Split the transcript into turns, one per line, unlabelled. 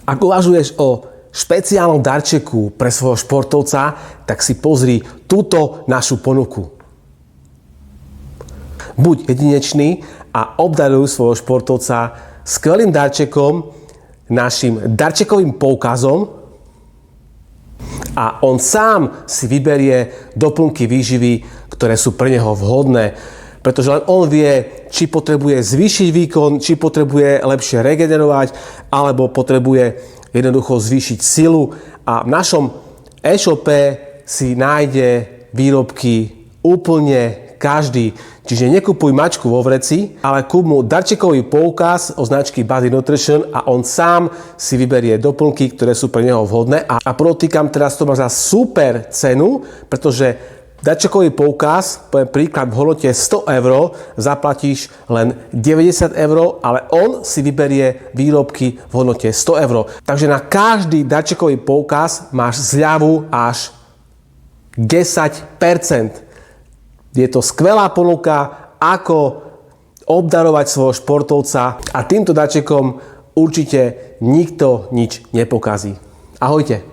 Ak uvažuješ o špeciálnom darčeku pre svojho športovca, tak si pozri túto našu ponuku. Buď jedinečný a obdaruj svojho športovca skvelým darčekom, našim darčekovým poukazom, a on sám si vyberie doplnky výživy, ktoré sú pre neho vhodné. Pretože len on vie, či potrebuje zvýšiť výkon, či potrebuje lepšie regenerovať, alebo potrebuje jednoducho zvýšiť silu. A v našom e-shope si nájde výrobky úplne každý. Čiže nekupuj mačku vo vreci, ale kúp mu darčekový poukaz o značky Body Nutrition a on sám si vyberie doplnky, ktoré sú pre neho vhodné. A podotýkam, teraz to máš za super cenu, pretože darčekový poukaz, poviem príklad, v hodnote 100 €, zaplatíš len 90 €, ale on si vyberie výrobky v hodnote 100 €. Takže na každý darčekový poukaz máš zľavu až 10%. Je to skvelá ponuka, ako obdarovať svojho športovca a týmto darčekom určite nikto nič nepokazí. Ahojte.